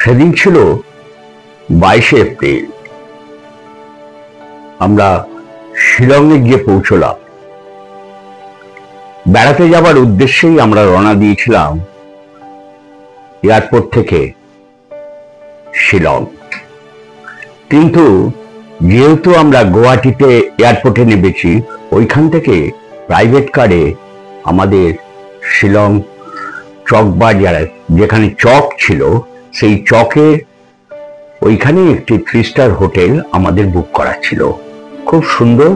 সেদিন ছিল 22শে এপ্রিল। আমরা শিলংয়ে গিয়ে পৌঁছলাম। বেড়াতে যাবার উদ্দেশ্যেই আমরা রওনা দিয়েছিলাম এয়ারপোর্ট থেকে শিলং। কিন্তু যেহেতু আমরা গুয়াহাটিতে এয়ারপোর্টে নেমেছি, ওইখান থেকে প্রাইভেট কারে আমাদের শিলং চকবাজার, যেখানে চক ছিল, সেই চকে ওইখানে একটি 3 স্টার হোটেল আমাদের বুক করা ছিল। খুব সুন্দর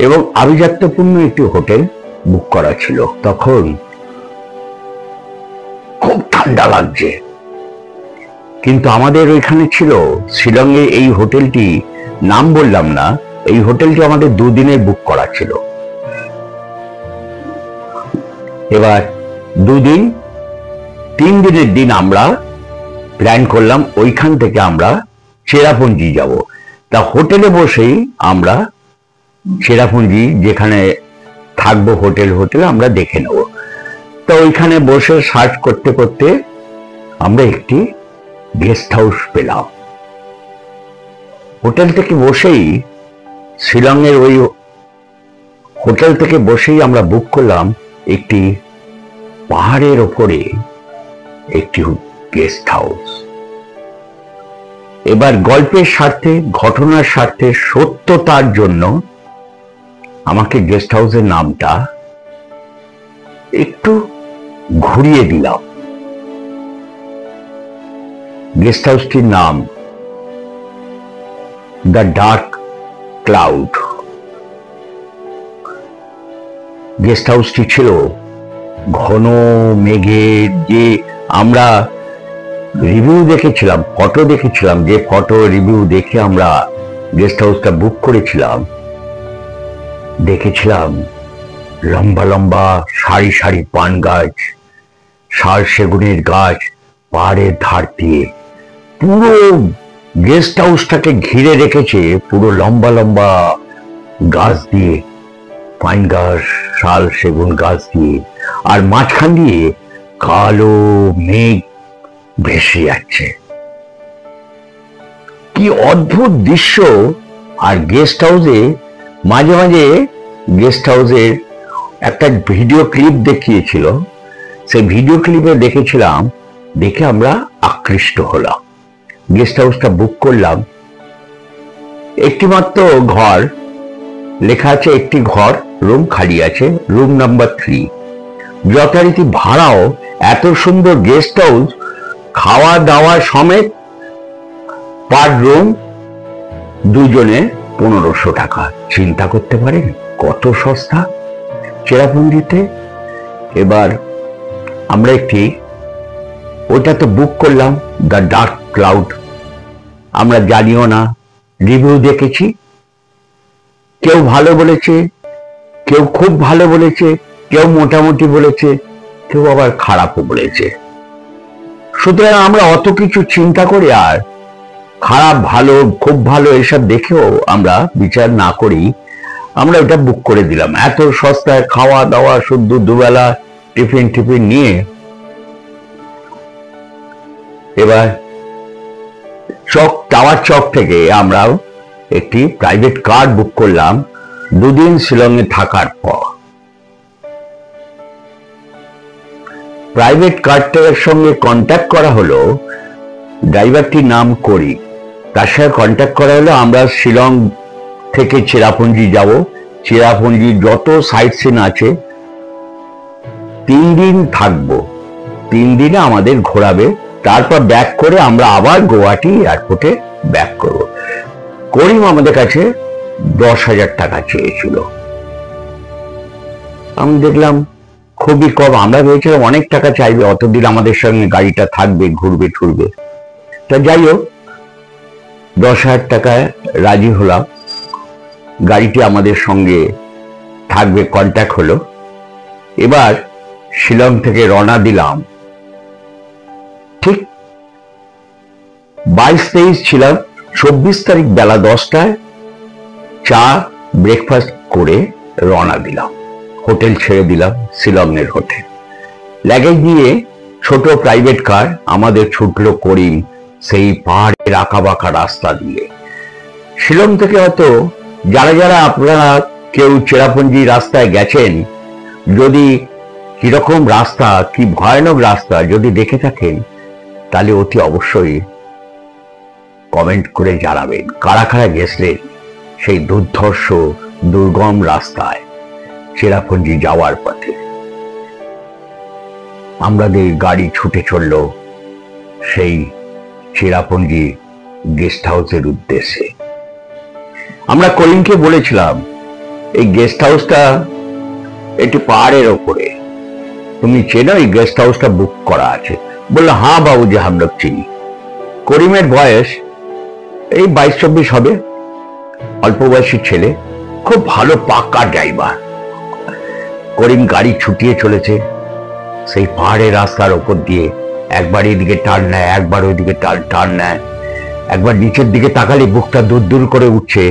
এবং আভিজাত্যপূর্ণ একটি হোটেল বুক করা ছিল। তখন খুব ঠান্ডা লাগছে, কিন্তু আমাদের ওইখানে ছিল শিলংয়ে এই হোটেলটি, নাম বললাম না, এই হোটেলটি আমাদের 2 দিনের বুক করা ছিল। এবার 2 দিন, 3 দিনের দিন আমরা প্ল্যান করলাম ওইখান থেকে আমরা চেরাপুঞ্জি যাব। তা হোটেলে বসেই আমরা চেরাপুঞ্জি যেখানে থাকবো হোটেলে আমরা দেখে নেব। তো ওইখানে বসে সার্চ করতে করতে আমরা একটি গেস্ট হাউস পেলাম। হোটেল থেকে বসেই, শিলংয়ের ওই হোটেল থেকে বসেই আমরা বুক করলাম একটি পাহাড়ের ওপরে একটি গেস্ট হাউস। এবার গল্পের স্বার্থে, ঘটনার স্বার্থে, সত্যতার জন্য আমাকে গেস্ট হাউসের নামটা একটু ঘুরিয়ে দিলাম। গেস্ট হাউসটির নাম দ্য ডার্ক ক্লাউড। গেস্ট হাউসটি ছিল ঘন মেঘের, যে আমরা রিভিউ দেখেছিলাম, ফটো দেখেছিলাম, যে ফটো রিভিউ দেখে আমরা গেস্ট হাউসটা বুক করেছিলাম, দেখেছিলাম লম্বা লম্বা সারি সারি পান গাছ, শাল সেগুনের গাছ পাহাড়ের ধার দিয়ে পুরো গেস্ট হাউসটাকে ঘিরে রেখেছে, পুরো লম্বা লম্বা গাছ দিয়ে, পাইন গাছ, শাল সেগুন গাছ দিয়ে, আর মাঝখান দিয়ে কালো মেঘ ভেসে যাচ্ছে। কি অদ্ভুত দৃশ্য! আর গেস্ট হাউসে মাঝে মাঝে গেস্ট হাউসের একটা ভিডিও ক্লিপ দেখিয়েছিল, সেই ভিডিও ক্লিপে দেখেছিলাম, দেখে আমরা আকৃষ্ট হলাম। গেস্ট হাউসটা বুক করলাম। একটি মাত্র ঘর, লেখা আছে একটি ঘর, রুম খালি আছে, রুম নাম্বার 3। যথারীতি ভাড়াও, এত সুন্দর গেস্ট হাউস, খাওয়া দাওয়া সমেত পার রুম 2 জনে 1500 টাকা। চিন্তা করতে পারেন কত সস্তা চেরাপুঞ্জিতে। এবার আমরা একটি, ওটা তো বুক করলাম দ্য ডার্ক ক্লাউড। আমরা জানিও না, রিভিউ দেখেছি, কেউ ভালো বলেছে, কেউ খুব ভালো বলেছে, কেউ মোটামুটি বলেছে, কেউ আবার খারাপও বলেছে। সুতরাং আমরা অত কিছু চিন্তা করে আর খারাপ ভালো খুব ভালো এসব দেখেও আমরা বিচার না করি, আমরা এটা বুক করে দিলাম। এত সস্তায় খাওয়া দাওয়া, শুদ্ধ দুবেলা টিফিন নিয়ে। এবার টাওয়ার চক থেকে আমরা একটি প্রাইভেট কার বুক করলাম 2 দিন শিলংয়ে থাকার পর। প্রাইভেট কারটার সঙ্গে কন্ট্যাক্ট করা হলো, ড্রাইভারটির নাম করি, তার সঙ্গে কন্ট্যাক্ট করা হলো। আমরা শিলং থেকে চেরাপুঞ্জি যাব, চেরাপুঞ্জির যত সাইট সিন আছে 3 দিন থাকবো, 3 দিনে আমাদের ঘোরাবে। তারপর ব্যাক করে আমরা আবার গুয়াহাটি এয়ারপোর্টে ব্যাক করব। করিম আমাদের কাছে 10,000 টাকা চেয়েছিল। আমি দেখলাম খুবই কম। আমরা ভেবেছিলাম অনেক টাকা চাইবে, অতদিন আমাদের সঙ্গে গাড়িটা থাকবে, ঘুরবে টুরবে। তা যাই হোক, 10,000 টাকায় রাজি হলাম। গাড়িটি আমাদের সঙ্গে থাকবে, কন্ট্যাক্ট হলো। এবার শিলং থেকে রওনা দিলাম। ঠিক 22-23 ছিলাম, 24 তারিখ বেলা 10টায় চা ব্রেকফাস্ট করে রওনা দিলাম। হোটেল ছেড়ে দিলাম, শিলংয়ের হোটেল। লাগেজ নিয়ে ছোট প্রাইভেট কার আমাদের ছুটলো করিম সেই পাহাড়ের আঁকা বাঁকা রাস্তা দিয়ে। শিলং থেকে হয়তো যারা যারা আপনারা কেউ চেরাপুঞ্জি রাস্তায় গেছেন, যদি কিরকম রাস্তা, কি ভয়ানক রাস্তা যদি দেখে থাকেন, তাহলে অতি অবশ্যই কমেন্ট করে জানাবেন কারা কারা গেছিলেন সেই দুর্ধর্ষ দুর্গম রাস্তায় চেরাপুঞ্জি যাওয়ার পথে। আমাদের গাড়ি ছুটে চলল সেই চেরাপুঞ্জি গেস্ট হাউসের উদ্দেশ্যে। আমরা করিমকে বলেছিলাম এই গেস্ট হাউসটা একটি পাহাড়ের ওপরে, তুমি চেনো? এই গেস্ট হাউসটা বুক করা আছে। বললো হ্যাঁ বাবুজি, হাম লোক চিনি। করিমের বয়স এই 22-24 হবে, অল্প বয়সী ছেলে, খুব ভালো পাক্কা ড্রাইভার। করিম গাড়ি ছুটিয়ে চলেছে সেই পাহাড়ের রাস্তার ওপর দিয়ে, একবার এদিকে টার্ন নেয়, একবার ওইদিকে টার্ন নেয়, একবার নিচের দিকে তাকালে বুকটা দূর দূর করে উঠছে,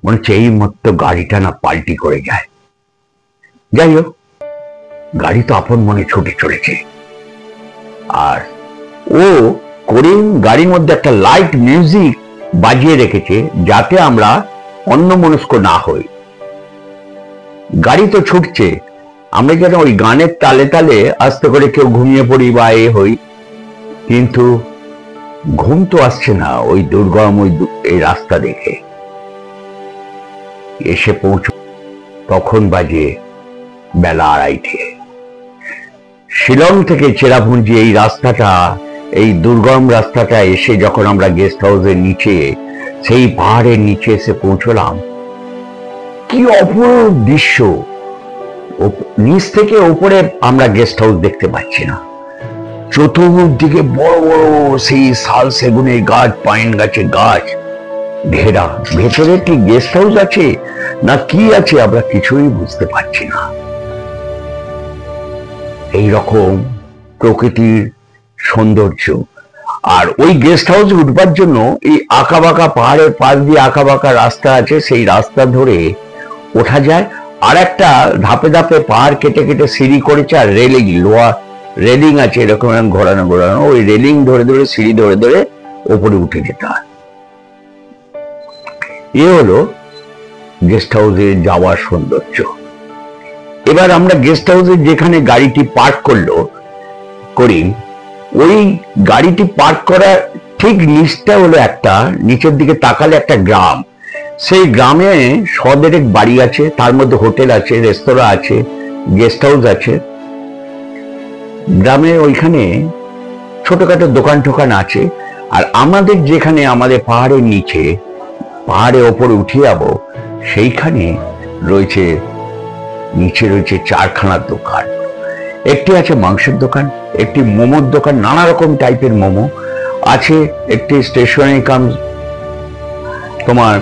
মনে হচ্ছে এই মাত্র গাড়িটা না পাল্টি করে যায়। যাই হোক, গাড়ি তো আপন মনে ছুটে চলেছে। আর ও করিম গাড়ির মধ্যে একটা লাইট মিউজিক বাজিয়ে রেখেছে যাতে আমরা অন্যমনস্ক না হই। গাড়ি তো ছুটছে, আমরা যেন ওই গানের তালে তালে আস্তে করে কেউ ঘুমিয়ে পড়ি বা এ হই, কিন্তু ঘুম তো আসছে না ওই দুর্গম এই রাস্তা দেখে। এসে পৌঁছ তখন বাজে বেলা 2:30। শিলং থেকে চেরাপুঞ্জি এই রাস্তাটা, এই দুর্গম রাস্তাটা এসে যখন আমরা গেস্ট হাউসের নিচে, সেই পাহাড়ের নিচে এসে পৌঁছলাম, কি অপূর্ব দৃশ্য! নিচ থেকে উপরে আমরা গেস্ট হাউস দেখতে পাচ্ছি না, চতুর্দিকে বড় বড় সেই শাল সেগুনের গাছ, পাইন গাছের গাছ ঘেরা। ভেতরে কি গেস্ট হাউস আছে না কি আছে আমরা কিছুই বুঝতে পারছি না। এইরকম প্রকৃতির সৌন্দর্য। আর ওই গেস্ট হাউসে উঠবার জন্য এই আঁকা বাঁকা পাহাড়ের পাশ দিয়ে আঁকা বাঁকা রাস্তা আছে, সেই রাস্তা ধরে ওঠা যায়। আর একটা ধাপে ধাপে পাহাড় কেটে কেটে সিঁড়ি করেছে, আর রেলিং, লোহা রেলিং আছে এরকম ঘোরানো ঘোরানো, ওই রেলিং ধরে ধরে সিঁড়ি ধরে ধরে ওপরে উঠে যেতে হয়। এ হলো গেস্ট হাউসে যাওয়ার সৌন্দর্য। এবার আমরা গেস্ট হাউসে যেখানে গাড়িটি পার্ক করলো করিম, ওই গাড়িটি পার্ক করার ঠিক নিচটা হলো একটা, নিচের দিকে তাকালে একটা গ্রাম। সেই গ্রামে 100 বাড়ি আছে, তার মধ্যে হোটেল আছে, রেস্তোরাঁ আছে, গেস্ট হাউস আছে। গ্রামে ওইখানে ছোটখাটো দোকান টোকান আছে। আর আমাদের যেখানে আমাদের পাহাড়ের নিচে, পাহাড়ের ওপরে উঠে যাবো, সেইখানে রয়েছে, নিচে রয়েছে 4খানা দোকান। একটি আছে মাংসের দোকান, একটি মোমোর দোকান, নানা রকম টাইপের মোমো আছে, একটি স্টেশনারি কাম তোমার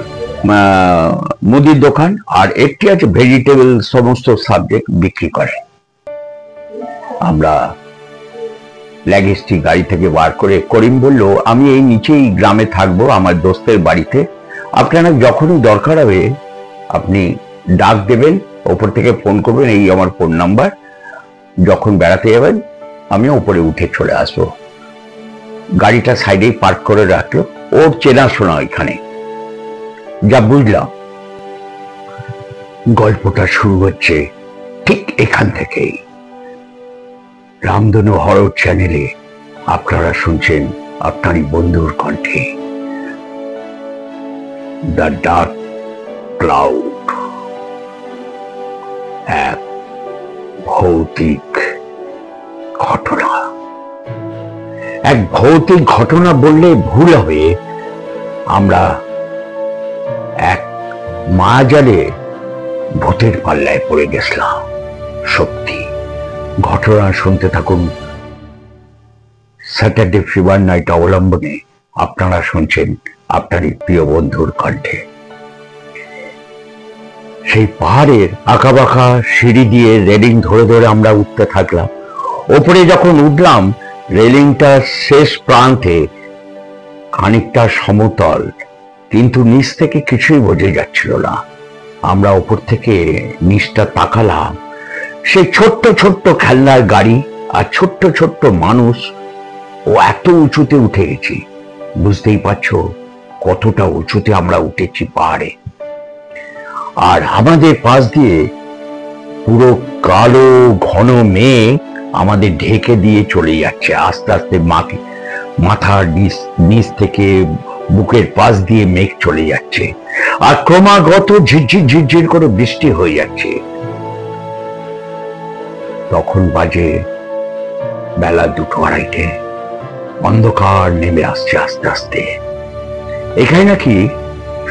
মুদির দোকান, আর একটি আছে ভেজিটেবল, সমস্ত সাবজেক্ট বিক্রি করে। আমরা লাগেজটি গাড়ি থেকে বার করে, করিম বলল আমি এই নিচেই গ্রামে থাকবো আমার দোস্তের বাড়িতে, আপনারা যখনই দরকার হবে আপনি ডাক দেবেন, ওপর থেকে ফোন করবেন, এই আমার ফোন নাম্বার, যখন বেড়াতে যাবেন আমি উপরে উঠে চলে আসবো। গাড়িটা সাইডেই পার্ক করে রাখলো, ওর চেনাশোনা ওইখানে। যা বুঝলাম, গল্পটা শুরু হচ্ছে ঠিক এখান থেকেই। রামধনু হরর চ্যানেলে আপনারা শুনছেন আপনারই বন্ধুর কণ্ঠে দ্য ডার্ক ক্লাউড, এক ভৌতিক ঘটনা। এক ভৌতিক ঘটনা বললে ভুল হবে, আমরা এক মায়াজালে ভূতের পাল্লায় পড়ে গেছিলাম। সত্যি ঘটনা শুনতে থাকুন। স্যাটারডে ফিভার নাইট অবলম্বনে আপনারা শুনছেন আপনারই প্রিয় বন্ধুর কণ্ঠে। সেই পাহাড়ের আঁকা বাঁকা সিঁড়ি দিয়ে রেলিং ধরে ধরে আমরা উঠতে থাকলাম। ওপরে যখন উঠলাম, রেলিংটা শেষ প্রান্তে খানিকটা সমতল, কিন্তু নিচ থেকে কিছুই বোঝা যাচ্ছিল না। আমরা ওপর থেকে নিচটা তাকালাম, সেই ছোট্ট ছোট্ট খেলনার গাড়ি আর ছোট্ট ছোট্ট মানুষ ও এত উঁচুতে উঠে গেছি। বুঝতেই পারছো কতটা উঁচুতে আমরা উঠেছি পাহাড়ে। আর আমাদের পাশ দিয়ে পুরো কালো ঘন মেঘ আমাদের ঢেকে দিয়ে চলে যাচ্ছে আস্তে আস্তে। মাথার নিচ থেকে বুকের পাশ দিয়ে মেঘ চলে যাচ্ছে, আর ক্রমাগত ঝিরঝির ঝিরঝির করে বৃষ্টি হয়ে যাচ্ছে। তখন বাজে বেলা 2:30। অন্ধকার নেমে আসছে আস্তে আস্তে। এখানে নাকি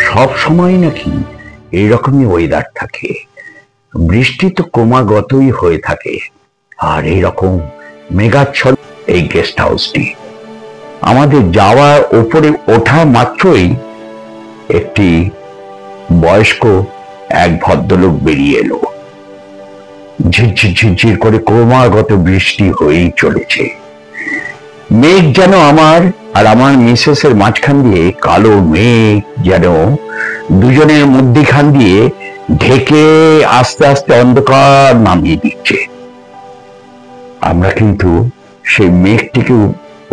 সব সময় নাকি এইরকমই ওয়েদার থাকে, বৃষ্টি তো ক্রমাগতই হয়ে থাকে। আর এইরকম মেঘাচ্ছন্ন এই গেস্ট হাউসটি। আমাদের যাওয়ার ওপরে ওঠা মাত্রই একটি বয়স্ক এক ভদ্রলোক বেরিয়ে এলো। ঝিরঝির ঝিরঝির করে ক্রমাগত বৃষ্টি হয়েই চলেছে। মেঘ যেন আমার আর আমার মিসেসের মাঝখান দিয়ে, কালো মেঘ যেন দুজনের মধ্যখান দিয়ে ঢেকে আস্তে আস্তে অন্ধকার নামিয়ে দিচ্ছে। আমরা কিন্তু সেই মেঘটিকে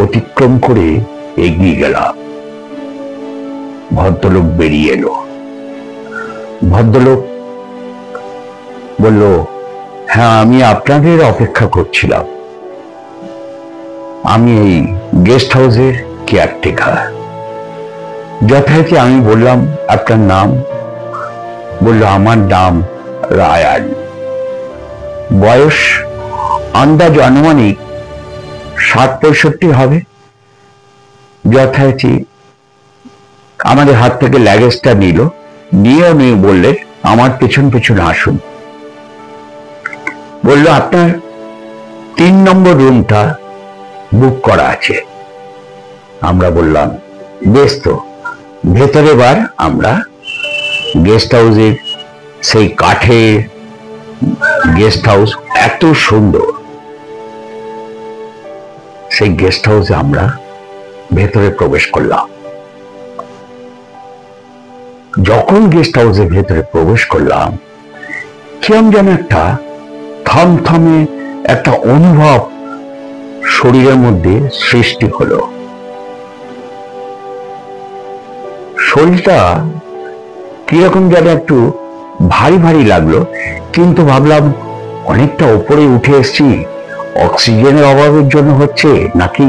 অতিক্রম করে এগিয়ে গেলাম। ভদ্রলোক বেরিয়ে এলো। ভদ্রলোক বলল, হ্যাঁ আমি আপনাদের অপেক্ষা করছিলাম, আমি এই গেস্ট হাউসের কেয়ারটেকার। যথারীতি আমি বললাম, আপনার নাম? বলল, আমার নাম রায়ান। বয়স আন্দাজ আনুমানিক 60-65 হবে। যথারীতি আমাদের হাত থেকে লাগেজটা নিয়ে উনি বললেন, আমার পেছন পেছন আসুন। বলল, আপনার 3 নম্বর রুমটা বুক করা আছে। আমরা বললাম, বেশ তো, ভেতরে এবার আমরা গেস্ট হাউসের সেই কাঠের গেস্ট হাউস, এত সুন্দর সেই গেস্ট হাউসে আমরা ভেতরে প্রবেশ করলাম। যখন গেস্ট হাউসের ভেতরে প্রবেশ করলাম, কিরম যেন একটা থমথমে একটা অনুভব শরীরের মধ্যে সৃষ্টি হলো। শরীরটা কিরকম যেন একটু ভারী ভারী লাগলো, কিন্তু ভাবলাম অনেকটা উপরে উঠে এসেছি, অক্সিজেনের অভাবের জন্য হচ্ছে নাকি।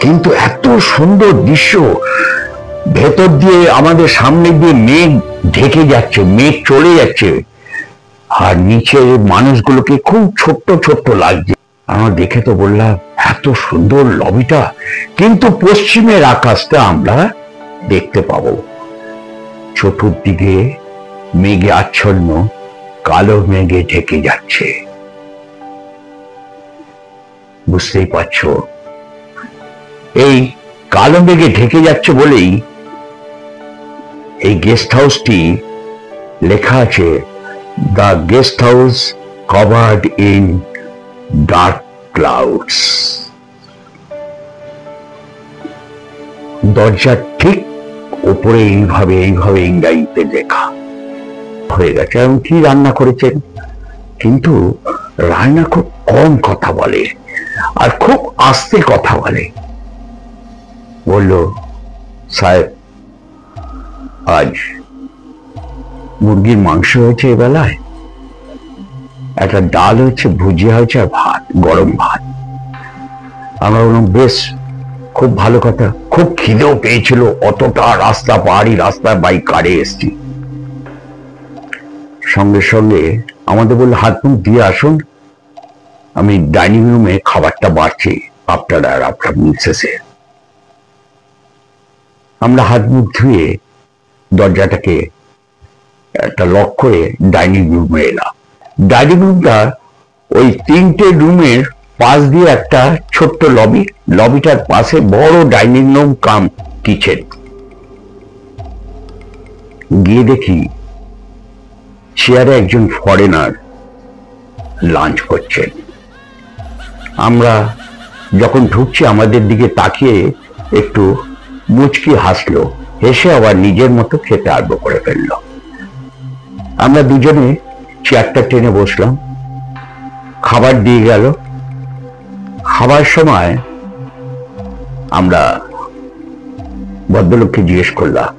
কিন্তু এত সুন্দর দৃশ্য, ভেতর দিয়ে আমাদের সামনে দিয়ে মেঘ ঢেকে যাচ্ছে, মেঘ চলে যাচ্ছে, আর নিচের মানুষগুলোকে খুব ছোট্ট ছোট্ট লাগছে। আমরা দেখে তো বললাম, এত সুন্দর লবিটা, কিন্তু পশ্চিমের আকাশটা আমরা দেখতে পাবো। চতুর্দিকে মেঘে আচ্ছন্ন, কালো মেঘে ঢেকে যাচ্ছে। বুঝতেই পারছো, এই কালো মেঘে ঢেকে যাচ্ছে বলেই এই গেস্ট হাউসটি লেখা আছে, the guest house covered in dark clouds. দরজার ঠিক উপরে এইভাবে ইংরাজিতে লেখা হয়ে গেছে। এবং কি রান্না করেছেন, কিন্তু রান্না খুব কম কথা বলে আর খুব আস্তে কথা বলে। বলল, সাহেব আজ মুরগির মাংস হয়েছে এবেলায়, একটা ডাল হয়েছে, ভুজিয়া হয়েছে, আর ভাত, গরম ভাত। আমরা বললাম, বেশ, খুব ভালো কথা। খুব খিদেও পেয়েছিল, অতটা রাস্তা, পাহাড়ি রাস্তা বাইক কারে এসছি। সঙ্গে সঙ্গে আমাদের বললো, হাত মুখ দিয়ে আসুন, আমি ডাইনিং রুমে খাবারটা বাড়ছি, আপনারা আর আপনার মিসেসে। আমরা হাত মুখ ধুয়ে দরজাটাকে একটা লক করে ডাইনিং রুমে এলাম। ডাইনিং রুমটা ওই 3টে রুমের পাশ দিয়ে একটা ছোট্ট লবি, লবিটার পাশে বড় ডাইনিং রুম কাম কিচেন। গিয়ে দেখি চেয়ারে একজন ফরেনার লাঞ্চ করছেন। আমরা যখন ঢুকছি, আমাদের দিকে তাকিয়ে একটু মুচকি হাসলো, হেসে আবার নিজের মতো খেতে আরম্ভ করে ফেললো। আমরা দুজনে চেয়ারটা টেনে বসলাম, খাবার দিয়ে গেল। খাবার সময় আমরা ভদ্রলোককে জিজ্ঞেস করলাম,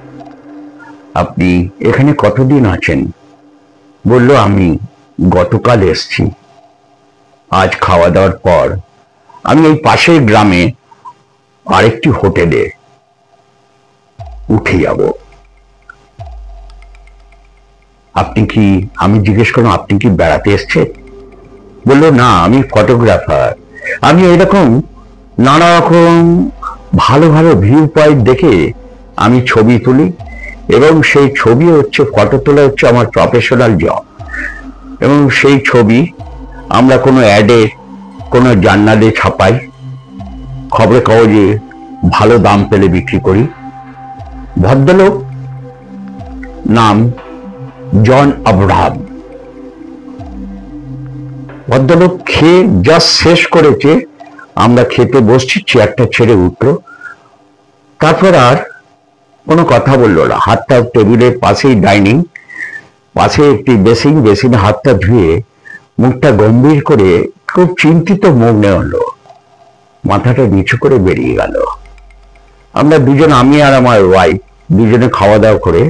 আপনি এখানে কতদিন আছেন? বলল, আমি গতকাল এসছি। আজ খাওয়া দাওয়ার পর আমি এই পাশের গ্রামে আরেকটি হোটেলে উঠে যাব। আপনি কি, আমি জিজ্ঞেস করলাম, আপনি কি বেড়াতে এসছেন? বললো, না, আমি ফটোগ্রাফার। আমি এরকম নানা রকম ভালো ভালো ভিউ পয়েন্ট দেখে আমি ছবি তুলি, এবং সেই ছবি হচ্ছে, ফটো তোলা হচ্ছে আমার প্রফেশনাল জব। এবং সেই ছবি আমরা কোনো অ্যাডে, কোনো জার্নালে ছাপাই, খবরের কাগজে ভালো দাম পেলে বিক্রি করি। ভদ্রলোক নাম জন আব্রাহাম। ভদ্রলোক খেয়ে জাস্ট শেষ করেছে, আমরা খেতে বসছি, চেয়ারটা ছেড়ে উঠলো। তারপর আর কোনো কথা বললো না। হাতটা টেবিলের পাশেই, ডাইনিং পাশে একটি বেসিনে হাতটা ধুয়ে মুখটা গম্ভীর করে খুব চিন্তিত মুখ নেওয়া, মাথাটা নিচু করে বেরিয়ে গেল। আমরা দুজন, আমি আর আমার ওয়াইফ, দুজনে খাওয়া দাওয়া করে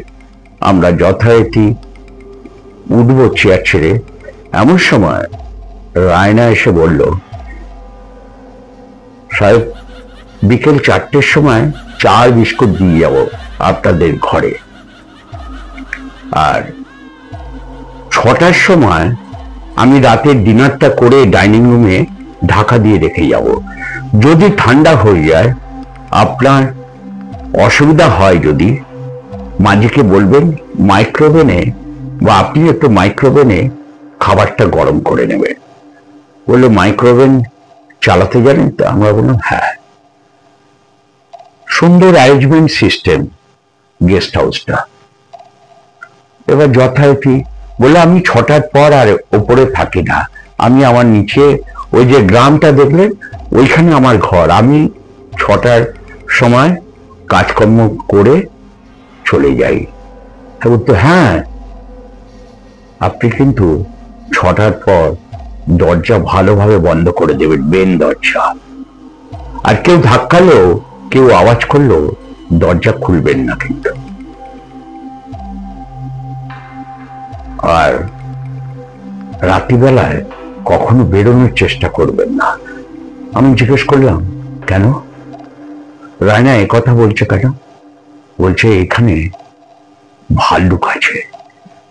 আমরা যথারীতি উঠবো চেয়ার ছেড়ে। এমন সময় রায়না এসে বলল, সাহেব, বিকেল 4টের সময় চা বিস্কুট দিয়ে যাব আপনাদের ঘরে, আর 6টার সময় আমি রাতের ডিনারটা করে ডাইনিং রুমে ঢাকা দিয়ে রেখে যাব। যদি ঠান্ডা হয়ে যায়, আপনার অসুবিধা হয়, যদি মাঝিকে বলবেন মাইক্রোওভেনে, বা আপনি একটু মাইক্রোওভেনে খাবারটা গরম করে নেবেন। বললো, মাইক্রোওভেন চালাতে জানেন তো? আমরা বললাম, হ্যাঁ। সুন্দর অ্যারেঞ্জমেন্ট সিস্টেম গেস্ট হাউসটা। এবার যথারীতি বলে, আমি 6টার পর আর ওপরে থাকি না, আমি আমার নিচে ওই যে গ্রামটা দেখলেন, ওইখানে আমার ঘর। আমি 6টার সময় কাজকর্ম করে চলে যাই। তো হ্যাঁ, আপনি কিন্তু 6টার পর দরজা ভালোভাবে বন্ধ করে দেবেন, মেন দরজা। আর কেউ ধাক্কালেও, কেউ আওয়াজ করলেও দরজা খুলবেন না কিন্তু। আর রাত্রিবেলায় কখনো বেরোনোর চেষ্টা করবেন না। আমি জিজ্ঞেস করলাম, কেন? রায়না কথা বলছে কেন? বলছে, এখানে ভাল্লুক আছে,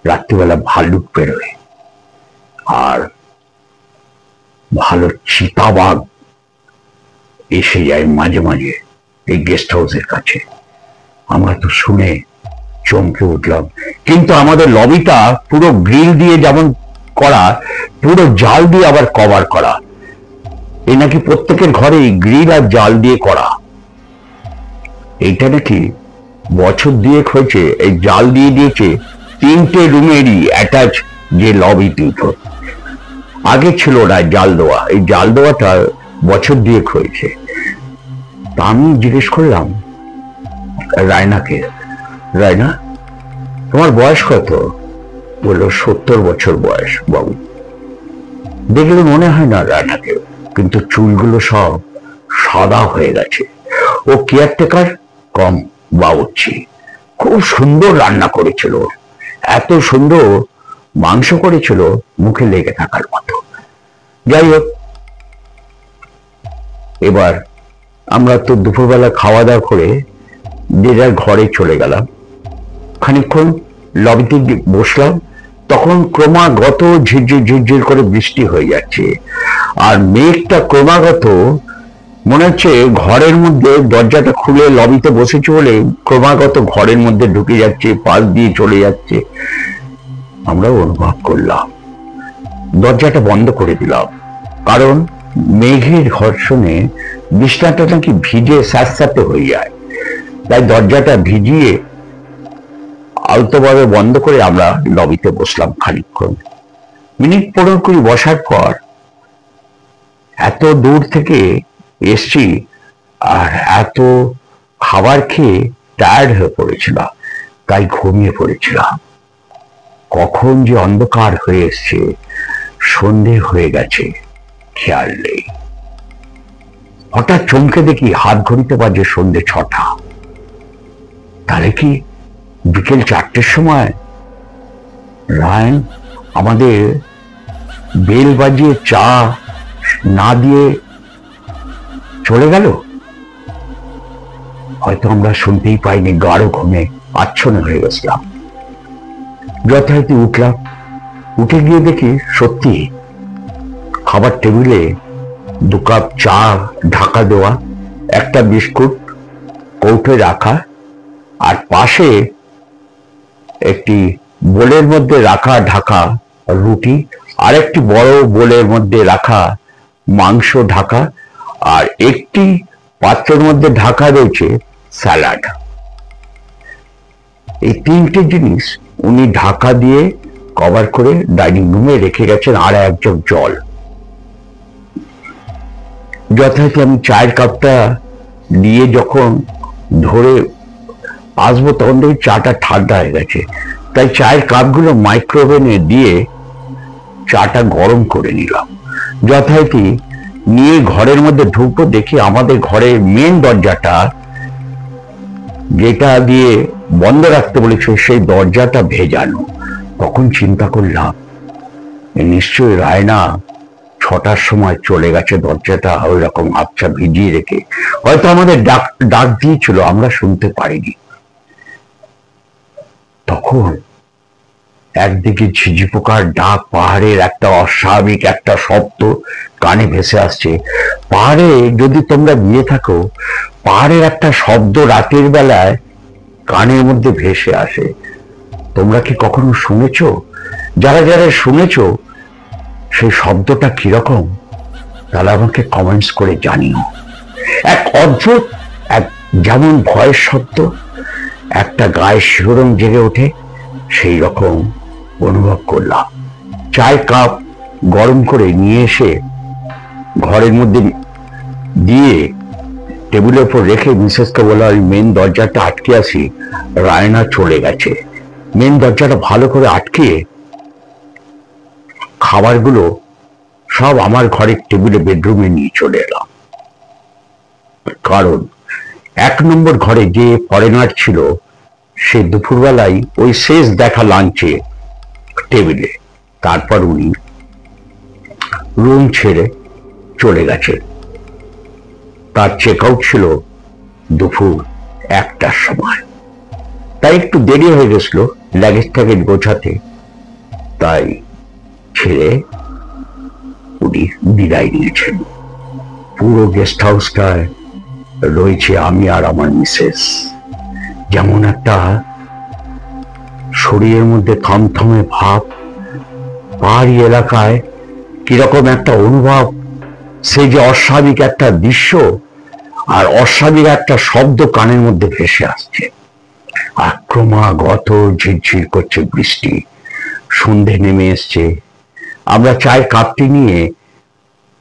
রাত্রিবেলা ভাল্লুক বেরোয়, আর ভালো চিতাবাঘ এসে যায় মাঝে মাঝে এই গেস্ট হাউসের কাছে। আমরা তো শুনে চমকে উঠলাম। কিন্তু আমাদের লবিটা পুরো গ্রিল দিয়ে যেমন করা, পুরো জাল দিয়ে আবার কভার করা। এই নাকি প্রত্যেকের ঘরেই গ্রিল আর জাল দিয়ে করা। এইটা নাকি বছর 2 হয়েছে, এই জাল দিয়ে দিয়েছে 3টে রুমেরই অ্যাটাচ যে লবি দুটো। আগে ছিল না জাল দেওয়া, এই জাল দেওয়াটা বছর 2 হয়েছে। তা আমি জিজ্ঞেস করলাম রায়নাকে, রায়না, তোমার বয়স কত? বললো, 70 বছর বয়স বাবু। দেখলে মনে হয় না রায়নাকে, কিন্তু চুলগুলো সব সাদা হয়ে গেছে। ও কেয়ারটেকার কম বাবুর্চি। খুব সুন্দর রান্না করেছিল, এত সুন্দর মাংস করেছিল, মুখে লেগে থাকার মতো। যাই হোক, এবার আমরা তো দুপুরবেলা খাওয়া দাওয়া করে যে যার ঘরে চলে গেলাম। খানিকক্ষণ লবিতে বসলাম, তখন ক্রমাগত ঝিরঝির করে বৃষ্টি হয়ে যাচ্ছে, আর মেঘটা ক্রমাগত, মনে হচ্ছে ঘরের মধ্যে দরজাটা খুলে লবিতে বসেছে বলে ক্রমাগত ঘরের মধ্যে ঢুকে যাচ্ছে, পাশ দিয়ে চলে যাচ্ছে। আমরাও অনুভব করলাম। দরজাটা বন্ধ করে দিলাম, কারণ মেঘের ঘর্ষণে বিছানাটা নাকি ভিজে স্যাঁতস্যাঁতে হয়ে যায়। তাই দরজাটা ভিজিয়ে আলতোভাবে বন্ধ করে আমরা লবিতে বসলাম খানিকক্ষণ। মিনিট 15-20 বসার পর, এত দূর থেকে এসছি আর এত খাবার খেয়ে টায়ার্ড হয়ে পড়েছিলাম, তাই ঘুমিয়ে পড়েছিলাম। কখন যে অন্ধকার হয়ে এসছে, সন্ধে হয়ে গেছে, খেয়াল নেই। হঠাৎ চমকে দেখি হাত ঘড়িতে বাজে সন্ধ্যে 6টা। তাহলে কি বিকেল 4টের সময় রায়ন আমাদের বেল বাজিয়ে চা না দিয়ে চলে গেল? হয়তো আমরা শুনতেই পাইনি, গাঢ় ঘুমে আচ্ছন্ন হয়ে গেছিলাম। যথারীতি উঠলাম, উঠে গিয়ে দেখি সত্যি খাবার টেবিলে 2 কাপ চা ঢাকা দেওয়া, একটা বিস্কুট কৌটোয় রাখা, আর পাশে একটি বোলের মধ্যে রাখা ঢাকা রুটি, আর একটি বড় বোলের মধ্যে রাখা মাংস ঢাকা, আর একটি পাত্রের মধ্যে ঢাকা রয়েছে স্যালাড। এই 3টে জিনিস উনি ঢাকা দিয়ে কভার করে ডাইনিং রুমে রেখে গেছেন, আর 1 জগ জল। যথারীতি আমি চায়ের কাপটা নিয়ে যখন ধরে আসবো তখন দেখি চাটা ঠান্ডা হয়ে গেছে। তাই চায়ের কাপগুলো মাইক্রোওভেনে দিয়ে চাটা গরম করে নিলাম। যথারীতি নিয়ে ঘরের মধ্যে ঢুকবো, দেখি আমাদের ঘরের মেন দরজাটা যেটা দিয়ে বন্ধ রাখতে বলেছে সেই দরজাটা ভেজানো। তখন চিন্তা করলাম নিশ্চয়ই রায়না 6টার সময় চলে গেছে, দরজাটা ওই রকম আবছা ভিজিয়ে রেখে। হয়তো আমাদের ডাক দিয়েছিল, আমরা শুনতে পারিনি। তখন একদিকে ঝিঝি পোকার ডাক, পাহাড়ের একটা অস্বাভাবিক একটা শব্দ কানে ভেসে আসছে। পাহাড়ে যদি তোমরা গিয়ে থাকো, পাহাড়ের একটা শব্দ রাতের বেলায় কানের মধ্যে ভেসে আসে। তোমরা কি কখনো শুনেছ? যারা যারা শুনেছ সেই শব্দটা কিরকম তাহলে আমাকে কমেন্টস করে জানিও। এক অদ্ভুত, এক যেমন ভয়ের শব্দ, একটা গায়ে শিহরণ জেগে ওঠে, সেই রকম অনুভব করলাম। চায়ের কাপ গরম করে নিয়ে এসে ঘরের মধ্যে দিয়ে টেবিলের উপর রেখে মিসেসকে বলা, ওই মেন দরজাটা আটকে আসি, রায়না চলে গেছে। মেন দরজাটা ভালো করে আটকে খাবারগুলো সব আমার ঘরের টেবিলে বেডরুমে নিয়ে চলে এলাম। কারণ 1 নম্বর ঘরে যে ফরেনার ছিল সে দুপুরবেলায় ওই শেষ দেখা লাঞ্চে টেবিলে, তারপর উনি রুম ছেড়ে চলে গেছে। তার চেক আউট ছিল দুপুর 1টার সময়, তাই একটু দেরি হয়ে গেছিল লাগেজ ট্যাগেজ গোছাতে। তাই ছেড়ে উনি বিদায় নিয়েছেন। পুরো গেস্ট হাউসটায় রয়েছে আমি আর আমার মিসেস। যেমন একটা শরীরের মধ্যে থমথমে ভাব, পাহাড়ি এলাকায় কিরকম একটা অনুভব, সে যে অস্বাভাবিক একটা দৃশ্য আর অস্বাভাবিক একটা শব্দ কানের মধ্যে ভেসে আসছে। ক্রমাগত ঝিরঝির করছে বৃষ্টি, সন্ধে নেমে এসছে। আমরা চায়ের কাপটি নিয়ে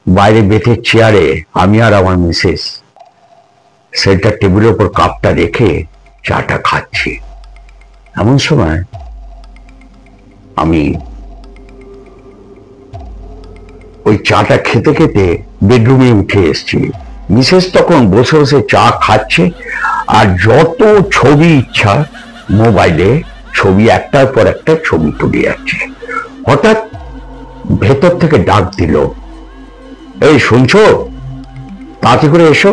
বাইরে বেতের চেয়ারে আমি আর আমার মিসেস সেন্টার টেবিলের উপর কাপটা রেখে চাটা খাচ্ছি। এমন সময় আমি ওই চাটা খেতে খেতে বেডরুমে উঠে এসছি। মিসেস তখন বসে বসে চা খাচ্ছে আর যত ছবি ইচ্ছা মোবাইলে ছবি একটার পর একটা ছবি তুলে যাচ্ছে। হঠাৎ ভেতর থেকে ডাক দিল, এই শুনছো, তাড়াতাড়ি করে এসো।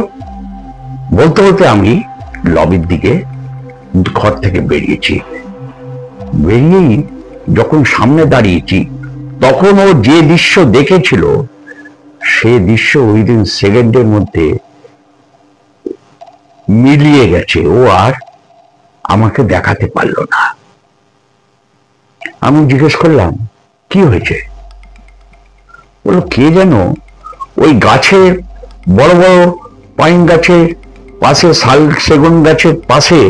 বলতে বলতে আমি লবির দিকে ঘর থেকে বেরিয়েছি। বেরিয়েই যখন সামনে দাঁড়িয়েছি তখন ও যে দৃশ্য দেখেছিল সে দৃশ্য উইদিন সেকেন্ডের মধ্যে মিলিয়ে গেছে। ও আর আমাকে দেখাতে পারল না। আমি জিজ্ঞেস করলাম কি হয়েছে? বললো কে যেন ওই গাছের, বড় বড় পাইন গাছের পাশে, শাল সেগুন গাছের পাশে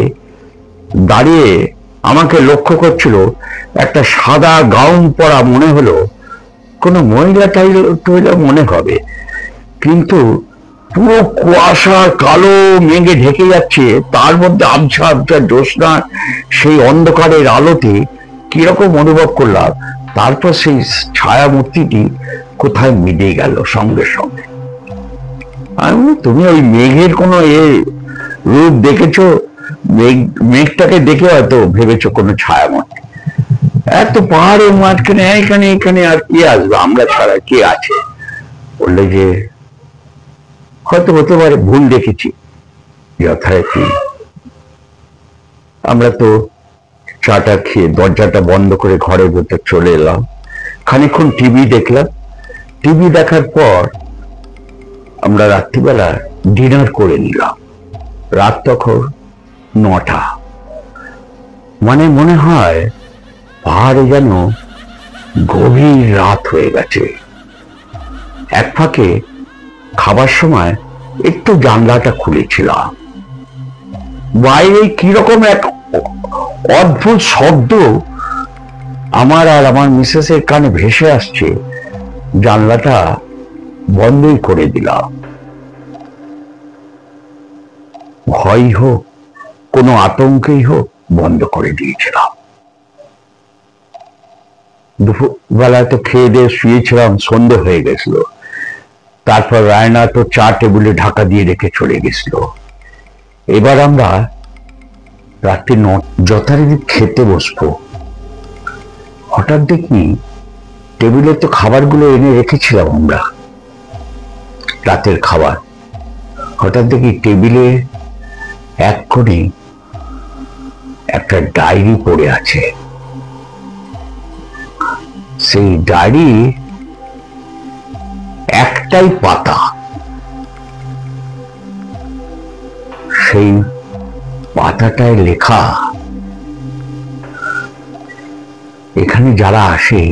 দাঁড়িয়ে আমাকে লক্ষ্য করছিল। একটা সাদা গাউন পরা, মনে হলো কোনো মহিলা টহিলা মনে হবে, কিন্তু পুরো কুয়াশা কালো মেঘে ঢেকে যাচ্ছে, তার মধ্যে আবছা আবছা জ্যোৎস্না, সেই অন্ধকারের আলোতে কিরকম অনুভব করলাম। তারপর সেই ছায়া মূর্তিটি কোথায় মিলে গেল সঙ্গে সঙ্গে। তুমি ওই মেঘের কোনো রূপ দেখেছো? মেঘটাকে দেখে হয়তো ভেবেছো কোনো ছায়াময়। এত পাহাড়ের মাঝখানে এখানে এখানে আর কি আসবে, আমরা ছাড়া কে আছে? বললে যে হয়তো হতে পারে, ভুল দেখেছি। যথারীতি আমরা তো চাটা খেয়ে দরজাটা বন্ধ করে ঘরের ভেতর চলে এলাম। খানিকক্ষণ টিভি দেখলাম। টিভি দেখার পর আমরা রাত্রিবেলা ডিনার করে নিলাম। রাত তখন 9টা। মানে মনে হয় পাহাড়ে যেন গভীর রাত হয়ে গেছে। এক ফাঁকে খাবার সময় একটু জানলাটা খুলেছিলাম। বাইরে কিরকম এক অদ্ভুত শব্দ আমার আর আমার মিসেসের কানে ভেসে আসছে। জানলাটা বন্ধই করে দিলাম। ভয় হোক, কোনো আতঙ্কেই হোক, বন্ধ করে দিয়েছিলাম। দুপুরবেলা তো খেয়ে দিয়ে শুয়েছিলাম, সন্ধে হয়ে গেছিল। তারপর রায়না তো চা টেবিলে ঢাকা দিয়ে রেখে চলে গেছিল। এবার আমরা রাত্রি যথারীতি খেতে বসবো। হঠাৎ দেখি টেবিলে তো খাবারগুলো এনে রেখেছিলাম আমরা, রাতের খাবার। হঠাৎ দেখি টেবিলে এক কোণে একটা ডায়েরি পড়ে আছে। সেই ডায়েরি একটাই পাতা। সেই পাতাটায় লেখা, এখানে যারা আসে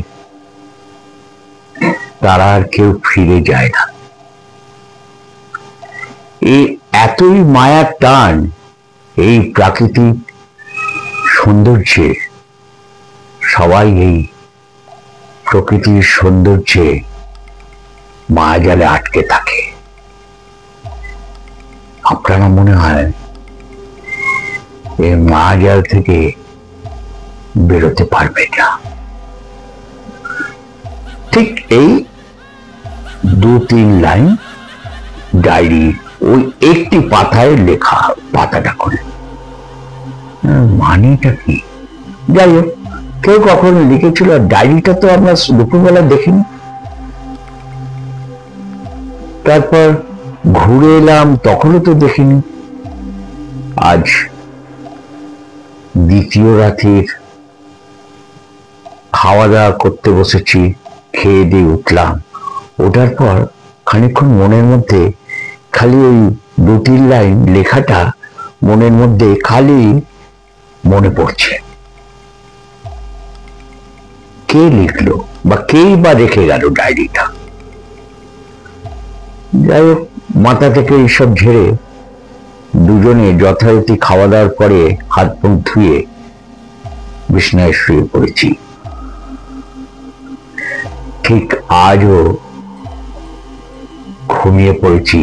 তারা আর কেউ ফিরে যায় না। এই এতই মায়ার টান এই প্রাকৃতিক সৌন্দর্যে। সবাই এই প্রকৃতির সৌন্দর্যে মায়াজালে আটকে থাকে। আপনারা মনে হয় এই মায়াজাল থেকে বেরোতে পারবে না। ঠিক এই 2-3 লাইন ডায়েরি ওই একটি পাতায় লেখা। পাতাটা করে মানেটা কি? যাই হোক, কেউ কখনো লিখেছিল। ডায়েরিটা তো আমরা দুপুরবেলা দেখিনি। তারপর ঘুরে এলাম, তখনও তো দেখিনি। আজ দ্বিতীয় রাতের খাওয়া দাওয়া করতে বসেছি। খেয়ে দিয়ে উঠলাম। ওঠার পর খানিকক্ষণ মনের মধ্যে খালি ওই 2-3 লাইন লেখাটা মনের মধ্যে খালি মনে পড়ছে। কে লিখলো বা কেই বা রেখে গেল ডায়েরিটা? যাই হোক, মাথা থেকে এইসব ঝেড়ে দুজনে যথারীতি খাওয়া দাওয়ার পরে হাত মুখ ধুয়ে বিছানায় শুয়ে পড়েছি। ঠিক আজও ঘুমিয়ে পড়েছি।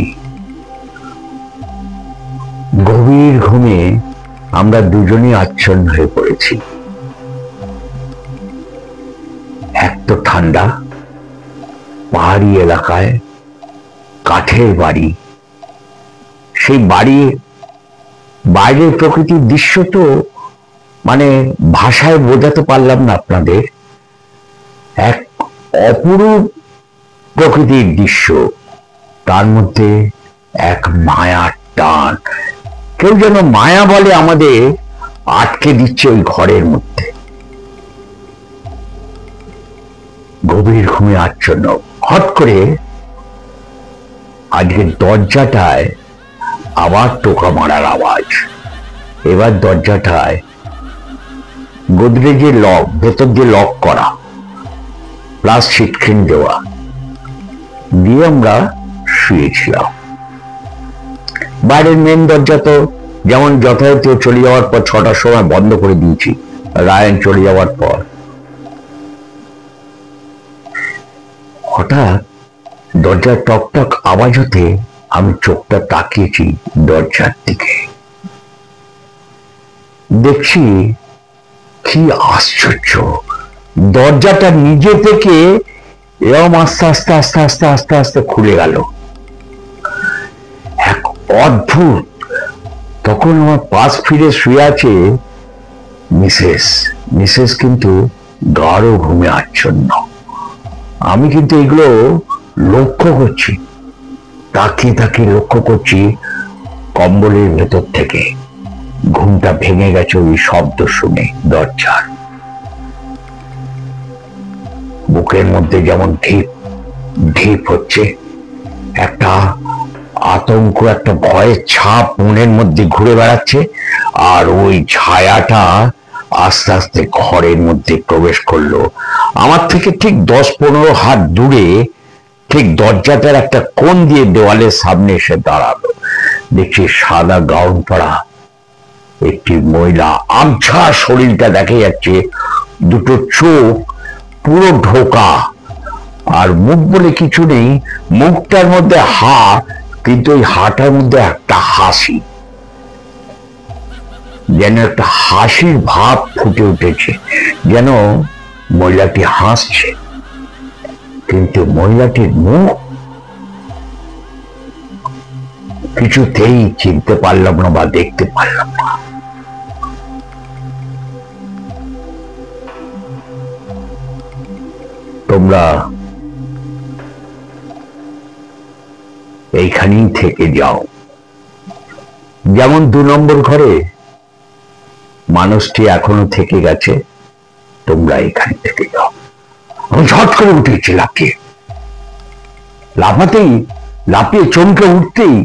গভীর ঘুমে আমরা দুজনই আচ্ছন্ন হয়ে পড়েছি। এক তো ঠান্ডা, পাহাড়ি এলাকায় কাঠের বাড়ি। সেই বাড়ির বাইরের প্রকৃতির দৃশ্য তো মানে ভাষায় বোঝাতে পারলাম না আপনাদের। এক অপরূপ প্রকৃতির দৃশ্য, তার মধ্যে এক মায়ার টান। কেউ যেন মায়া বলে আমাদের আটকে দিচ্ছে ওই ঘরের মধ্যে। গভীর ঘুমে আচ্ছন্ন। হট করে আজকের দরজাটায় আবার টোকা মারার আওয়াজ। এবার দরজাটায় গোদরেজের লক, ভেতর দিয়ে লক করা, প্লাস ছিটকিনি দেওয়া দিয়ে আমরা শুয়েছিলাম। বাইরের মেন দরজা তো যেমন যথারীতি চলে যাওয়ার পর 6টার সময় বন্ধ করে দিয়েছি, রায়ন চলে যাওয়ার পর। হঠাৎ দরজার টকটক আওয়াজ হতে আমি চোখটা তাকিয়েছি দরজার দিকে। দেখছি কি আশ্চর্য, দরজাটা নিজে থেকে এরকম আস্তে আস্তে আস্তে আস্তে আস্তে আস্তে খুলে গেল। অদ্ভুত। তখন আমার পাশ ফিরে শুয়ে আছে মিসেস কিন্তু গাঢ় ঘুমে আচ্ছন্ন। আমি কিন্তু এগুলো লক্ষ্য করছি, তাকিয়ে তাকিয়ে লক্ষ্য করছি। কম্বলের ভেতর থেকে ঘুমটা ভেঙে গেছে ওই শব্দ শুনে দরজার। বুকের মধ্যে যেমন ঢিপ ঢিপ হচ্ছে, একটা আতঙ্ক, একটা ভয়ের ছাপ মনের মধ্যে ঘুরে বেড়াচ্ছে। আর ওই ছায়াটা আস্তে আস্তে ঘরের মধ্যে প্রবেশ করলো। আমার থেকে ঠিক 10-15 হাত দূরে, ঠিক দরজাটার একটা কোণ দিয়ে দেওয়ালের সামনে এসে দাঁড়ালো। দেখছি সাদা গাউন পরা একটি মহিলা, আবছা শরীরটা দেখা যাচ্ছে, দুটো চোখ পুরো ঢোকা, আর মুখ বলে কিছু নেই। মুখটার মধ্যে হা, কিন্তু ওই হাটার মধ্যে একটা হাসি, যেন একটা হাসির ভাব ফুটে উঠেছে, যেন মহিলাটি হাসছে, কিন্তু মহিলাটির মুখ কিছুতেই চিনতে পারলাম না বা দেখতে পারলাম না। তোমরা এইখানেই থেকে যাও। যেমন 2 নম্বর ঘরে মানুষটি এখনো থেকে গেছে, তোমরা এখানে থেকে যাও। আমি ঝট করে উঠেছি, লাফিয়ে চমকে উঠতেই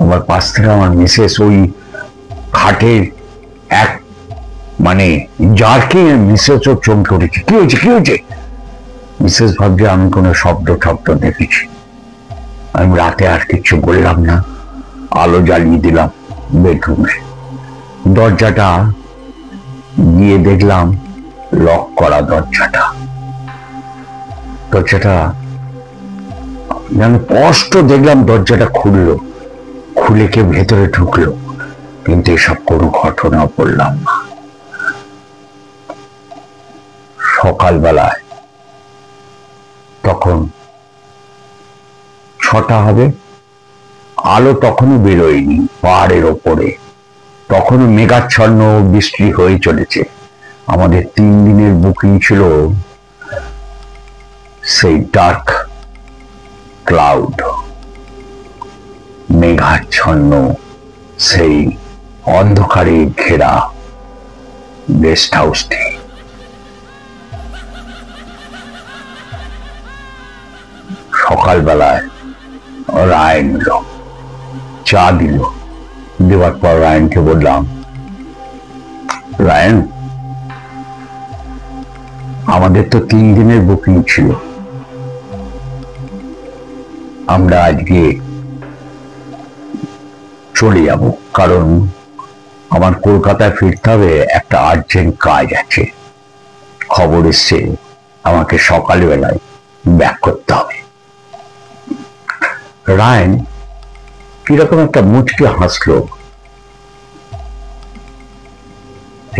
আমার পাশ থেকে আমার মিসেস ওই খাটের এক জারকে মিসেসও চমকে উঠেছে। কি হয়েছে? মিসেস ভাবছে আমি কোনো শব্দ দেখেছি। আমি রাতে আর কিছু বললাম না, আলো জ্বালিয়ে দিলাম বেডরুমে। দরজাটা গিয়ে দেখলাম লক করা। দরজাটা যেন স্পষ্ট দেখলাম দরজাটা খুলে কে ভেতরে ঢুকলো, কিন্তু এসব কোনো ঘটনা বললাম না। সকালবেলায় তখন 6টা হবে, আলো তখনও বেরোয়নি পাহাড়ের ওপরে, তখনও মেঘাচ্ছন্ন বৃষ্টি হয়ে চলেছে। আমাদের 3 দিনের বুকিং ছিল সেই ডার্ক ক্লাউড, মেঘাচ্ছন্ন সেই অন্ধকারে ঘেরা গেস্ট হাউসটি। সকালবেলায় রায়ন এলো, চা দিল। দেওয়ার পর রায়নকে বললাম, রায়ন, আমাদের তো 3 দিনের বুকিং ছিল, আমরা আজকে চলে যাব, কারণ আমার কলকাতায় ফিরতে হবে, একটা আর্জেন্ট কাজ আছে। খবর এসছে আমাকে সকালবেলায় ব্যাক করতে হবে। রায়ন কিরকম একটা মুচকি হাসলো,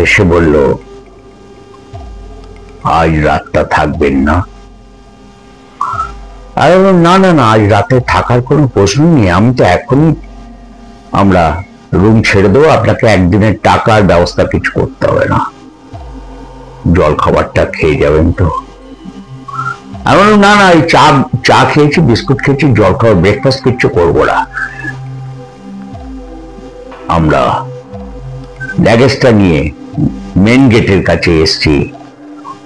এসে বলল, আজ রাতটা থাকবেন না? আর না, আজ রাতে থাকার কোনো প্রশ্ন নেই, আমি তো এখনই আমরা রুম ছেড়ে দেবো, আপনাকে একদিনের টাকার ব্যবস্থা কিছু করতে হবে না, জল খাবারটা খেয়ে যাবেন তো? আমি বললাম, না, এই চা খেয়েছি, বিস্কুট খেয়েছি, জল খাবার, ব্রেকফাস্ট কিচ্ছু করবো না। আমরা লাগেজটা নিয়ে মেন গেটের কাছে এসছি,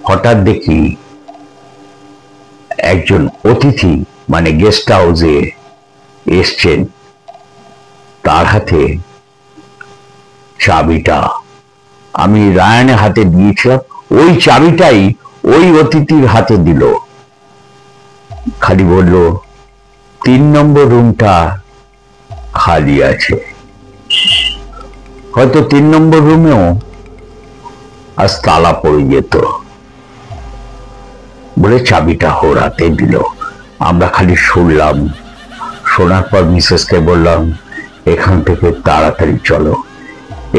হঠাৎ দেখি একজন অতিথি গেস্ট হাউসে এসছেন, তার হাতে চাবিটা আমি রায়নের হাতে দিয়েছিলাম, ওই চাবিটাই ওই অতিথির হাতে দিল। খালি বলল, 3 নম্বর রুমটা খালি আছে, হয়তো 3 নম্বর রুমেও আজ তালা পড়ে যেত, বলে চাবিটা ওর হাতে দিল। আমরা খালি শুনলাম। শোনার পর মিসেসকে বললাম, এখান থেকে তাড়াতাড়ি চলো,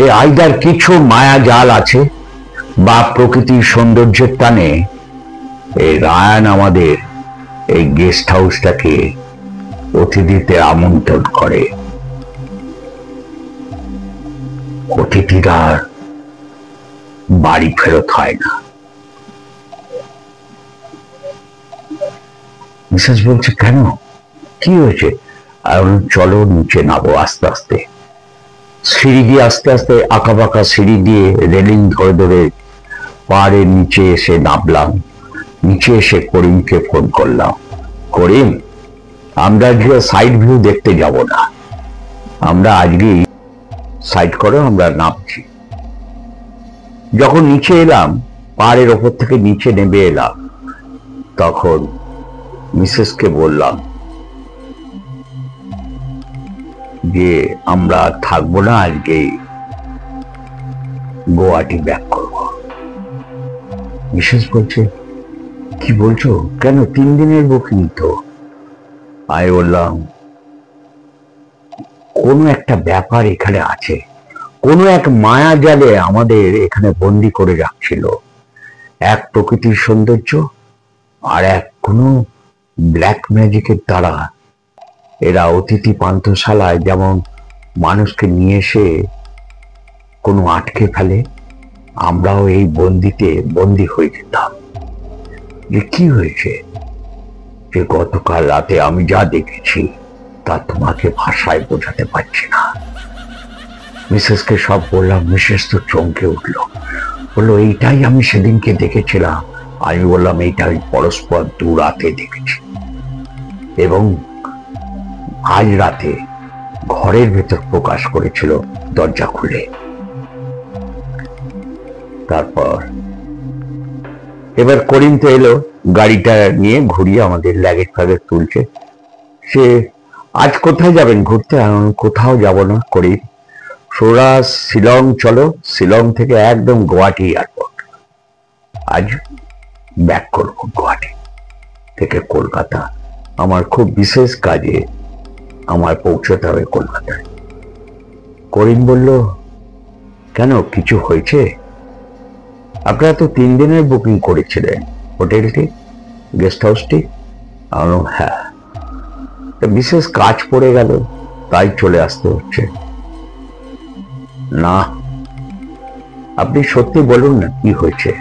এই আইদার কিছু মায়া জাল আছে বা প্রকৃতির সৌন্দর্যের টানে এই রায়ান আমাদের এই গেস্ট হাউসটাকে অতিথিদের আমন্ত্রণ করে। অতিথিরা বাড়ি ফেরত হয় না। মিসেস বলছে, কেন, কি হয়েছে? আর চলো নিচে নামো আস্তে আস্তে। সিঁড়ি দিয়ে আস্তে আস্তে আঁকা বাঁকা সিঁড়ি দিয়ে রেলিং ধরে ধরে পাহাড়ের নিচে এসে নামলাম। নিচে এসে করিমকে ফোন করলাম, করিম, আমরা আজকে সাইড ভিউ দেখতে যাব না, আমরা আজকেই সাইড করো, আমরা নামছি। যখন নিচে এলাম, পাহাড়ের ওপর থেকে নিচে নেমে এলাম, তখন মিসেসকে বললাম যে আমরা থাকবো না, আজকে গুয়াহাটি ব্যাক করবো। মিসেস বলছে, কি বলছো, কেন, 3 দিনের বুকিং তো। আমি বললাম, কোনো একটা ব্যাপার এখানে আছে, কোনো এক মায়া জালে আমাদের এখানে বন্দি করে রাখছিল। এক প্রকৃতির সৌন্দর্য, আর এক কোনো ব্ল্যাক ম্যাজিকের দ্বারা এরা অতিথি পান্থশালায় যেমন মানুষকে নিয়ে এসে কোনো আটকে ফেলে, আমরাও এই বন্দিতে বন্দি হয়ে যেতাম। যে কি হয়েছে, যে গতকাল রাতে আমি যা দেখেছি তা তোমাকে ভাষায় বোঝাতে পারছি না। মিসেসকে সব বললাম। মিসেস তো চমকে উঠলো, বললো, এইটাই আমি সেদিনকে দেখেছিলাম। আমি বললাম, এইটাই পরস্পর 2 রাতে দেখেছি, এবং আজ রাতে ঘরের ভেতর প্রকাশ করেছিল দরজা খুলে। তারপর এবার করিম তো এলো, গাড়িটা নিয়ে ঘুরিয়ে আমাদের লাগেজ ফাগেজ তুলছে। সে, আজ কোথায় যাবেন ঘুরতে? কোথাও যাব না করিম, সোজা শিলং চলো, শিলং থেকে একদম গুয়াহাটি এয়ারপোর্ট। আজ ব্যাক করবো গুয়াহাটি থেকে কলকাতা, আমার খুব বিশেষ কাজে আমার পৌঁছতে হবে কলকাতায়। করিম বলল, কেন, কিছু হয়েছে? আপনারা তো 3 দিনের বুকিং করেছিলেন, হোটেলটি, গেস্ট হাউসটি। হ্যাঁ, বিশেষ কাজ পড়ে গেল, তাই চলে আসতে হচ্ছে। না, আপনি সত্যি বলুন না, কি হয়েছে?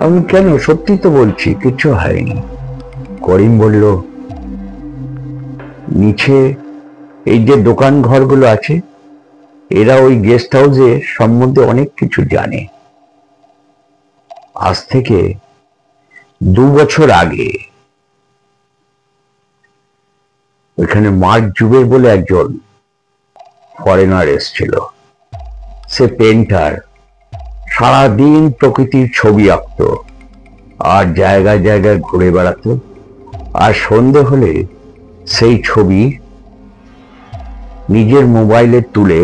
আমি, কেন, সত্যি তো বলছি, কিছু হয়নি। করিম বলল, নিচে এই যে দোকান ঘরগুলো আছে, এরা ওই গেস্ট হাউসের সম্বন্ধে অনেক কিছু জানে। আজ থেকে 2 বছর আগে ওইখানে মার্ক জুবের বলে একজন ফরেনার এসেছিল। সে পেন্টার, সারাদিন প্রকৃতির ছবি আঁকত আর জায়গায় জায়গায় ঘুরে বেড়াতো, আর সন্ধে হলে সেই ছবি নিজের মোবাইলে তুলে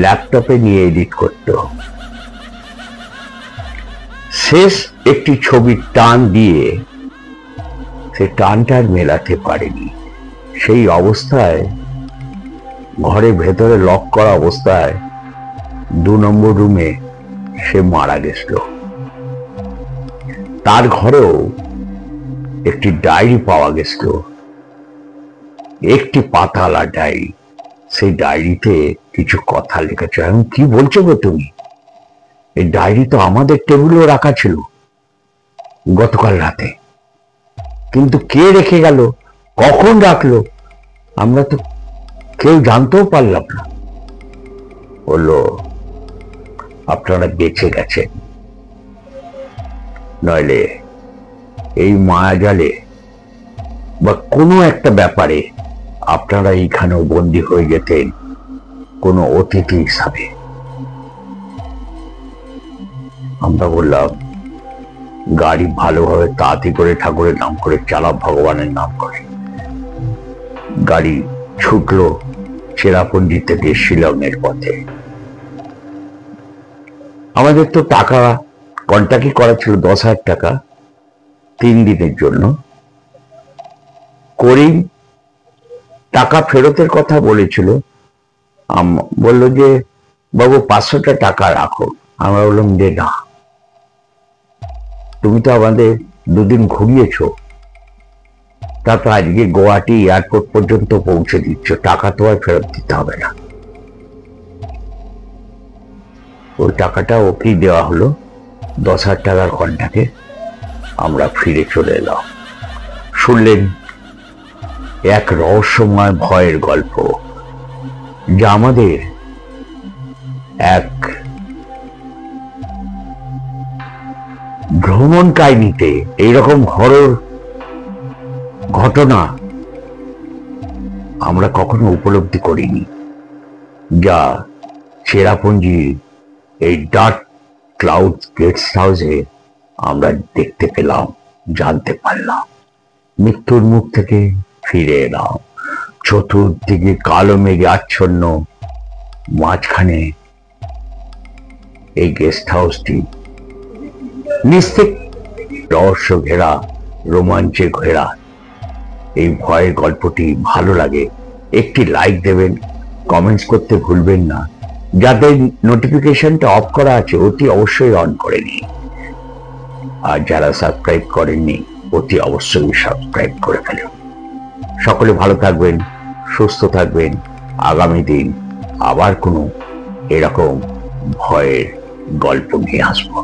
ল্যাপটপে নিয়ে এডিট করত। শেষ একটি ছবির টান দিয়ে সে টানটা আর মেলাতে পারেনি। সেই অবস্থায়, ঘরের ভেতরে লক করা অবস্থায় 2 নম্বর রুমে সে মারা গেছিল। তার ঘরেও একটি ডায়েরি পাওয়া গেছিল, একটি পাতালা ডায়েরি। সেই ডায়েরিতে কিছু কথা লেখা ছিল। এখন কি বলছো গো তুমি? এই ডায়েরি তো আমাদের টেবিলেও রাখা ছিল গতকাল রাতে, কিন্তু কে রেখে গেল, কখন রাখলো, আমরা তো কেউ জানতেও পারলাম না। বললো, আপনারা বেঁচে গেছেন, নইলে এই মায়াজালে বা কোনো একটা ব্যাপারে আপনারা এইখানেও বন্দী হয়ে যেতেন কোনো অতিথি হিসাবে। আমরা বললাম, গাড়ি ভালোভাবে তাড়াতাড়ি করে ঠাকুরের নাম করে চালাও, ভগবানের নাম করে। গাড়ি ছুটলো চেরাপুঞ্জি থেকে শিলংয়ের পথে। আমাদের তো টাকা কন্ট্যাক্টই করা ছিল 10,000 টাকা 3 দিনের জন্য। করিম টাকা ফেরতের কথা বলেছিল, বললো যে বাবু 500টা টাকা রাখো। আমরা বললাম যে না, তুমি তো আমাদের 2 দিন ঘুরিয়েছ, তারপর আজকে গুয়াহাটি এয়ারপোর্ট পর্যন্ত পৌঁছে দিচ্ছ, টাকা তো আর ফেরত দিতে হবে না। ওই টাকাটা ওকেই দেওয়া হলো, 10,000 টাকার ঘন্টাকে। আমরা ফিরে চলে এলাম। শুনলেন এক রহস্যময় ভয়ের গল্প, যা আমাদের এক ভ্রমণ কাহিনীতে এইরকম হরর ঘটনা আমরা কখনো উপলব্ধি করিনি, যা চেরাপুঞ্জি এই ডার্ক ক্লাউড গেস্ট হাউসে আমরা দেখতে পেলাম, জানতে পারলাম। মৃত্যুর মুখ থেকে ফিরে এলাম। চতুর্দিকে কালো মেঘে আচ্ছন্ন, মাঝখানে এই গেস্ট হাউসটি নিস্তেক রহস্য ঘেরা, রোমাঞ্চে ঘেরা। এই ভয়ের গল্পটি ভালো লাগে একটি লাইক দেবেন, কমেন্টস করতে ভুলবেন না। যাদের নোটিফিকেশনটা অফ করা আছে অতি অবশ্যই অন করে নিন, আর যারা সাবস্ক্রাইব করেননি অতি অবশ্যই সাবস্ক্রাইব করে ফেলুন। সকলে ভালো থাকবেন, সুস্থ থাকবেন। আগামী দিন আবার কোনো এরকম ভয়ের গল্প নিয়ে আসবো।